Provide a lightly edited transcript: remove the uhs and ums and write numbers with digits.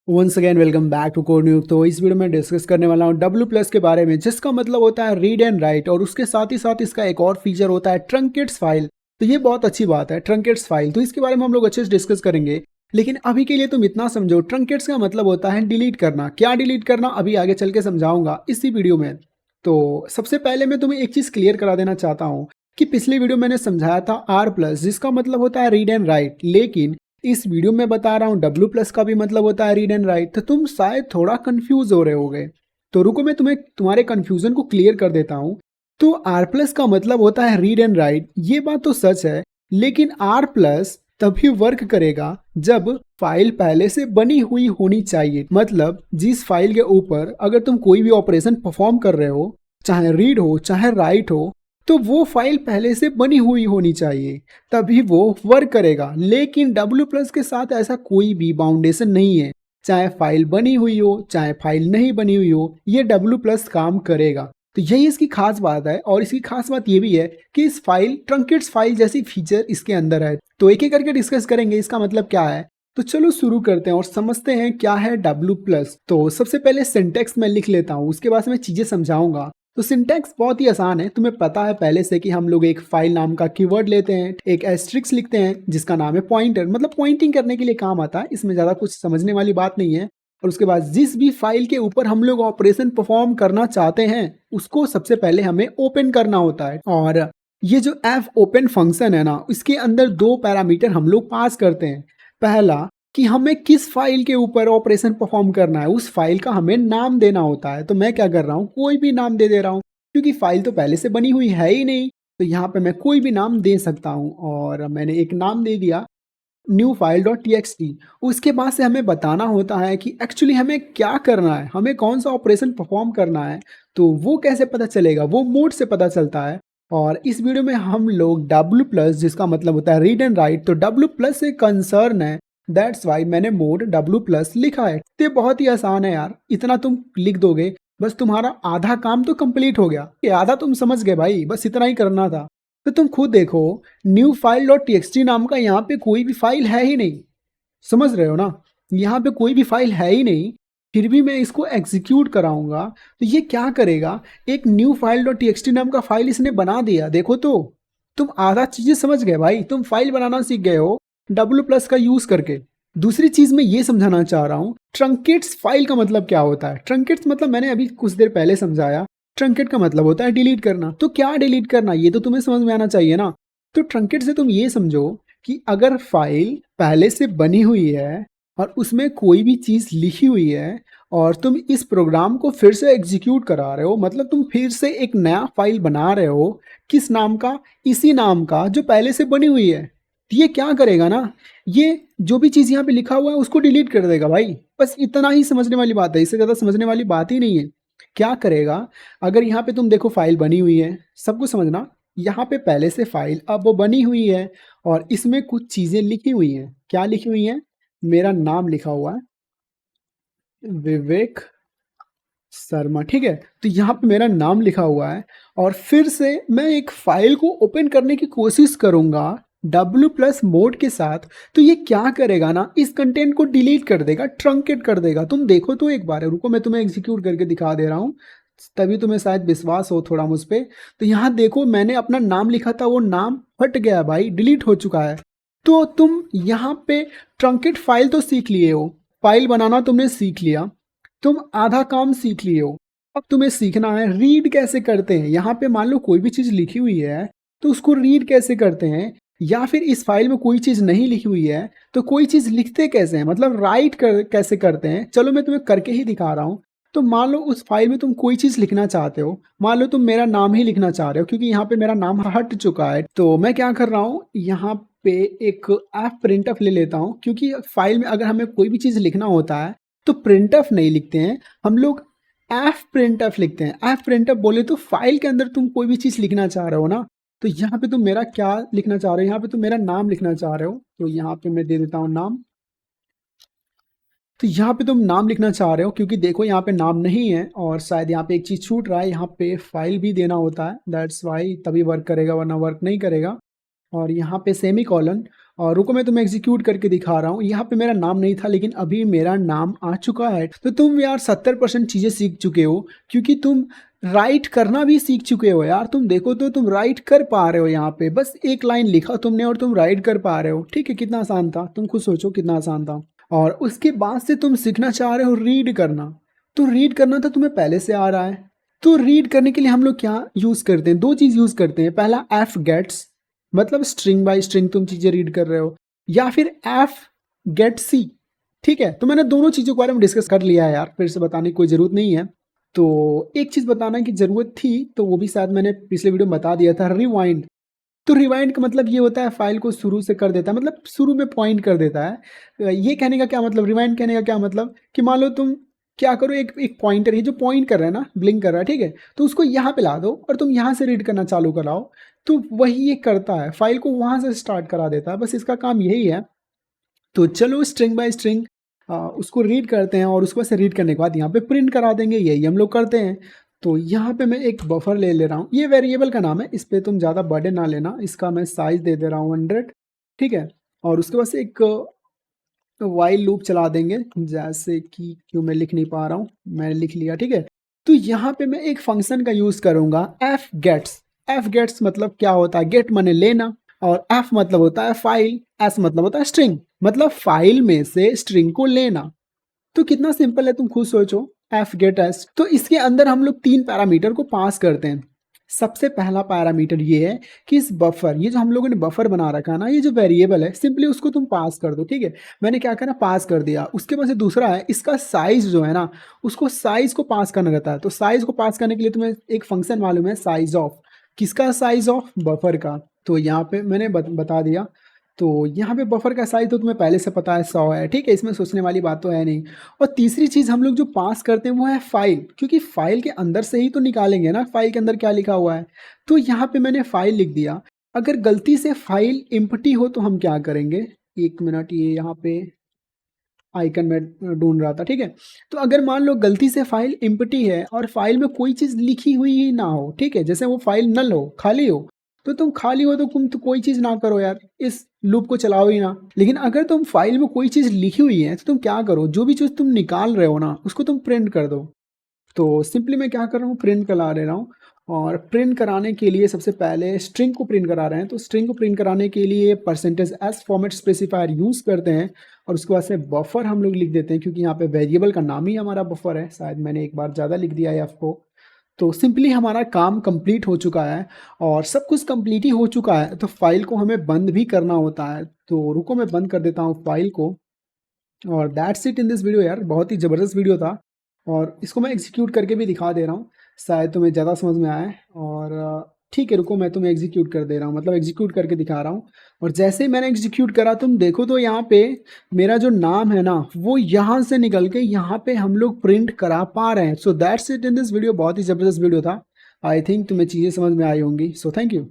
Once again welcome back to Code News. तो इस video में डिस्कस करने वाला हूँ डब्ल्यू प्लस के बारे में, जिसका मतलब होता है रीड एंड राइट, और उसके साथ ही साथ इसका एक और फीचर होता है ट्रंकेट्स फाइल। तो ये बहुत अच्छी बात है, ट्रंकेट्स फाइल। तो इसके बारे में हम लोग अच्छे से डिस्कस करेंगे, लेकिन अभी के लिए तुम इतना समझो, ट्रंकेट्स का मतलब होता है डिलीट करना। क्या डिलीट करना, अभी आगे चल के समझाऊंगा इसी वीडियो में। तो सबसे पहले मैं तुम्हें एक चीज़ क्लियर करा देना चाहता हूँ कि पिछले वीडियो मैंने समझाया था आर प्लस, जिसका मतलब होता है रीड एंड राइट, लेकिन इस वीडियो में बता रहा हूँ डब्ल्यू प्लस का भी मतलब होता है रीड एंड राइट। तो तुम शायद थोड़ा कंफ्यूज हो रहे होगे, तो रुको मैं तुम्हें तुम्हारे कंफ्यूजन को क्लियर कर देता हूँ। तो आर प्लस का मतलब होता है रीड एंड राइट, ये बात तो सच है, लेकिन आर प्लस तभी वर्क करेगा जब फाइल पहले से बनी हुई होनी चाहिए। मतलब जिस फाइल के ऊपर अगर तुम कोई भी ऑपरेशन परफॉर्म कर रहे हो, चाहे रीड हो चाहे राइट हो, तो वो फाइल पहले से बनी हुई होनी चाहिए, तभी वो वर्क करेगा। लेकिन डब्ल्यू प्लस के साथ ऐसा कोई भी बाउंडेशन नहीं है, चाहे फाइल बनी हुई हो चाहे फाइल नहीं बनी हुई हो, ये डब्ल्यू प्लस काम करेगा। तो यही इसकी खास बात है, और इसकी खास बात ये भी है कि इस फाइल ट्रंकेट्स फाइल जैसी फीचर इसके अंदर है। तो एक एक करके डिस्कस करेंगे इसका मतलब क्या है। तो चलो शुरू करते हैं और समझते हैं क्या है डब्ल्यू प्लस। तो सबसे पहले सिंटेक्स में लिख लेता हूँ, उसके बाद मैं चीजें समझाऊंगा। तो सिंटेक्स बहुत ही आसान है, तुम्हें पता है पहले से कि हम लोग एक फाइल नाम का कीवर्ड लेते हैं, एक एस्ट्रिक्स लिखते हैं जिसका नाम है पॉइंटर, मतलब पॉइंटिंग करने के लिए काम आता है, इसमें ज़्यादा कुछ समझने वाली बात नहीं है। और उसके बाद जिस भी फाइल के ऊपर हम लोग ऑपरेशन परफॉर्म करना चाहते हैं, उसको सबसे पहले हमें ओपन करना होता है। और ये जो एफ ओपन फंक्शन है ना, इसके अंदर दो पैरामीटर हम लोग पास करते हैं। पहला कि हमें किस फाइल के ऊपर ऑपरेशन परफॉर्म करना है, उस फाइल का हमें नाम देना होता है। तो मैं क्या कर रहा हूँ, कोई भी नाम दे दे रहा हूँ, क्योंकि फाइल तो पहले से बनी हुई है ही नहीं। तो यहाँ पे मैं कोई भी नाम दे सकता हूँ, और मैंने एक नाम दे दिया new file dot T x T. उसके बाद से हमें बताना होता है कि एक्चुअली हमें क्या करना है, हमें कौन सा ऑपरेशन परफॉर्म करना है। तो वो कैसे पता चलेगा, वो मोड से पता चलता है। और इस वीडियो में हम लोग डब्ल्यू प्लस, जिसका मतलब होता है रीड एंड राइट, तो डब्ल्यू प्लस से कंसर्न है, दैट्स वाई मैंने मोड डब्ल्यू प्लस लिखा है। तो ये बहुत ही आसान है यार, इतना तुम लिख दोगे बस तुम्हारा आधा काम तो कंप्लीट हो गया। ये आधा तुम समझ गए भाई, बस इतना ही करना था। तो तुम खुद देखो, न्यू फाइल डॉट टी नाम का यहाँ पे कोई भी फाइल है ही नहीं, समझ रहे हो ना। यहाँ पे कोई भी फाइल है ही नहीं, फिर भी मैं इसको एग्जीक्यूट कराऊंगा तो ये क्या करेगा, एक न्यू फाइल डॉट टी नाम का फाइल इसने बना दिया। देखो तो तुम आधा चीजें समझ गए भाई, तुम फाइल बनाना सीख गए हो डब्ल्यू प्लस का यूज करके। दूसरी चीज मैं ये समझाना चाह रहा हूँ, ट्रंकेट्स फाइल का मतलब क्या होता है। ट्रंकेट्स मतलब मैंने अभी कुछ देर पहले समझाया, ट्रंकेट का मतलब होता है डिलीट करना। तो क्या डिलीट करना, ये तो तुम्हें समझ में आना चाहिए ना। तो ट्रंकेट से तुम ये समझो कि अगर फाइल पहले से बनी हुई है और उसमें कोई भी चीज़ लिखी हुई है, और तुम इस प्रोग्राम को फिर से एग्जीक्यूट करा रहे हो, मतलब तुम फिर से एक नया फाइल बना रहे हो, किस नाम का, इसी नाम का जो पहले से बनी हुई है। तो ये क्या करेगा ना, ये जो भी चीज़ यहाँ पे लिखा हुआ है उसको डिलीट कर देगा भाई। बस इतना ही समझने वाली बात है, इससे ज़्यादा समझने वाली बात ही नहीं है। क्या करेगा, अगर यहाँ पे तुम देखो फाइल बनी हुई है, सब कुछ समझना, यहाँ पे पहले से फाइल अब वो बनी हुई है और इसमें कुछ चीज़ें लिखी हुई हैं। क्या लिखी हुई हैं, मेरा नाम लिखा हुआ है विवेक शर्मा, ठीक है। तो यहाँ पे मेरा नाम लिखा हुआ है, और फिर से मैं एक फाइल को ओपन करने की कोशिश करूंगा डब्ल्यू प्लस मोड के साथ। तो ये क्या करेगा ना, इस कंटेंट को डिलीट कर देगा, ट्रंकेट कर देगा। तुम देखो तो एक बार, रुको मैं तुम्हें एग्जीक्यूट करके दिखा दे रहा हूँ, तभी तुम्हें शायद विश्वास हो थोड़ा मुझ पे। तो यहाँ देखो, मैंने अपना नाम लिखा था, वो नाम हट गया भाई, डिलीट हो चुका है। तो तुम यहाँ पे ट्रंकेट फाइल तो सीख लिए हो, फाइल बनाना तुमने सीख लिया, तुम आधा काम सीख लिए हो। अब तुम्हें सीखना है रीड कैसे करते हैं। यहाँ पे मान लो कोई भी चीज़ लिखी हुई है, तो उसको रीड कैसे करते हैं, या फिर इस फाइल में कोई चीज़ नहीं लिखी हुई है तो कोई चीज़ लिखते कैसे हैं, मतलब राइट कैसे करते हैं। चलो मैं तुम्हें करके ही दिखा रहा हूँ। तो मान लो उस फाइल में तुम कोई चीज़ लिखना चाहते हो, मान लो तुम मेरा नाम ही लिखना चाह रहे हो, क्योंकि यहाँ पे मेरा नाम हट चुका है। तो मैं क्या कर रहा हूँ, यहाँ पे एक एफ प्रिंट ले लेता हूँ, क्योंकि फाइल में अगर हमें कोई भी चीज़ लिखना होता है तो प्रिंट नहीं लिखते हैं हम लोग, एफ प्रिंट लिखते हैं। एफ प्रिंट बोले तो फाइल के अंदर तुम कोई भी चीज़ लिखना चाह रहे हो ना, तो यहाँ पे तुम मेरा क्या लिखना चाह रहे हो, यहाँ पे तुम मेरा नाम लिखना चाह रहे हो, तो यहाँ पे मैं दे देता हूँ नाम। तो यहाँ पे तुम नाम लिखना चाह रहे हो, क्योंकि देखो यहाँ पे नाम नहीं है, और शायद यहाँ पे एक चीज़ छूट रहा है, यहाँ पे फाइल भी देना होता है, दैट्स वाई तभी वर्क करेगा, वरना वर्क नहीं करेगा। और यहाँ पे सेमी कॉलन, और रुको मैं तुम्हें एग्जीक्यूट करके दिखा रहा हूँ। यहाँ पे मेरा नाम नहीं था लेकिन अभी मेरा नाम आ चुका है। तो तुम यार 70% चीज़ें सीख चुके हो, क्योंकि तुम राइट करना भी सीख चुके हो यार। तुम देखो तो तुम राइट कर पा रहे हो, यहाँ पे बस एक लाइन लिखा तुमने और तुम राइट कर पा रहे हो। ठीक है, कितना आसान था, तुम खुद सोचो कितना आसान था। और उसके बाद से तुम सीखना चाह रहे हो रीड करना। तो रीड करना तो तुम्हें पहले से आ रहा है। तो रीड करने के लिए हम लोग क्या यूज़ करते हैं, दो चीज़ यूज़ करते हैं। पहला एफ गेट्स, मतलब स्ट्रिंग बाय स्ट्रिंग तुम चीज़ें रीड कर रहे हो, या फिर एफ गेट सी। ठीक है, तो मैंने दोनों चीज़ों के बारे में डिस्कस कर लिया है यार, फिर से बताने की कोई ज़रूरत नहीं है। तो एक चीज़ बताना की ज़रूरत थी, तो वो भी शायद मैंने पिछले वीडियो में बता दिया था, रिवाइंड। तो रिवाइंड का मतलब ये होता है फाइल को शुरू से कर देता है, मतलब शुरू में पॉइंट कर देता है। ये कहने का क्या मतलब, रिवाइंड कहने का क्या मतलब कि मान लो तुम क्या करो, एक एक पॉइंटर है जो पॉइंट कर रहा है ना, ब्लिंक कर रहा है, ठीक है, तो उसको यहाँ पे ला दो और तुम यहाँ से रीड करना चालू कराओ। तो वही ये करता है, फाइल को वहाँ से स्टार्ट करा देता है, बस इसका काम यही है। तो चलो स्ट्रिंग बाय स्ट्रिंग उसको रीड करते हैं, और उसको से रीड करने के बाद यहाँ पे प्रिंट करा देंगे, यही हम लोग करते हैं। तो यहाँ पे मैं एक बफर ले ले रहा हूँ, ये वेरिएबल का नाम है, इस पर तुम ज़्यादा बर्डन ना लेना, इसका मैं साइज दे दे रहा हूँ 100। ठीक है, और उसके बाद से एक वाइल लूप चला देंगे, जैसे कि क्यों मैं लिख नहीं पा रहा हूँ, मैंने लिख लिया। ठीक है, तो यहाँ पे मैं एक फंक्शन का यूज़ करूँगा, एफ गेट्स। एफ गेट्स मतलब क्या होता है, गेट माने लेना, और एफ मतलब होता है फाइल, एस मतलब होता है स्ट्रिंग, मतलब फाइल में से स्ट्रिंग को लेना। तो कितना सिंपल है, तुम खुद सोचो, एफ गेट एस। तो इसके अंदर हम लोग 3 पैरामीटर को पास करते हैं। सबसे पहला पैरामीटर ये है कि इस बफर, ये जो हम लोगों ने बफर बना रखा है ना, ये जो वेरिएबल है, सिंपली उसको तुम पास कर दो। ठीक है, मैंने क्या करना, पास कर दिया। उसके बाद से दूसरा है इसका साइज जो है ना, उसको साइज को पास करना रहता है। तो साइज को पास करने के लिए तुम्हें एक फंक्शन मालूम है, साइज ऑफ। किसका, साइज ऑफ बफर का। तो यहाँ पे मैंने बता दिया। तो यहाँ पे बफर का साइज तो तुम्हें पहले से पता है, 100 है। ठीक है, इसमें सोचने वाली बात तो है नहीं। और तीसरी चीज़ हम लोग जो पास करते हैं वो है फाइल, क्योंकि फाइल के अंदर से ही तो निकालेंगे ना, फाइल के अंदर क्या लिखा हुआ है। तो यहाँ पे मैंने फाइल लिख दिया। अगर गलती से फाइल एम्प्टी हो तो हम क्या करेंगे, एक मिनट, ये यहाँ पे आइकन में ढूंढ रहा था। ठीक है, तो अगर मान लो गलती से फाइल एम्प्टी है और फाइल में कोई चीज़ लिखी हुई ही ना हो, ठीक है, जैसे वो फाइल नल हो, खाली हो, तो तुम खाली हो तो तुम तो कोई चीज़ ना करो यार, इस लूप को चलाओ ही ना। लेकिन अगर तुम फाइल में कोई चीज़ लिखी हुई है तो तुम क्या करो, जो भी चीज़ तुम निकाल रहे हो ना, उसको तुम प्रिंट कर दो। तो सिंपली मैं क्या कर रहा हूँ, प्रिंट करा ले रहा हूँ। और प्रिंट कराने के लिए सबसे पहले स्ट्रिंग को प्रिंट करा रहे हैं, तो स्ट्रिंग को प्रिंट कराने के लिए %s फॉर्मेट स्पेसिफायर यूज़ करते हैं। और उसके बाद से बफर हम लोग लिख देते हैं, क्योंकि यहाँ पे वेरिएबल का नाम ही हमारा बफर है। शायद मैंने एक बार ज़्यादा लिख दिया है आपको। तो सिंपली हमारा काम कंप्लीट हो चुका है, और सब कुछ कंप्लीट ही हो चुका है। तो फाइल को हमें बंद भी करना होता है। तो रुको मैं बंद कर देता हूँ फाइल को। और that's it in this video यार, बहुत ही ज़बरदस्त वीडियो था। और इसको मैं एग्जीक्यूट करके भी दिखा दे रहा हूँ, शायद तुम्हें ज़्यादा समझ में आए। और ठीक है, रुको मैं तुम्हें एग्जीक्यूट कर दे रहा हूँ, मतलब एग्जीक्यूट करके दिखा रहा हूँ। और जैसे ही मैंने एग्जीक्यूट करा, तुम देखो तो यहाँ पे मेरा जो नाम है ना, वो यहाँ से निकल के यहाँ पे हम लोग प्रिंट करा पा रहे हैं। So that's it in this video, बहुत ही ज़बरदस्त वीडियो था। आई थिंक तुम्हें चीज़ें समझ में आई होंगी। So thank you.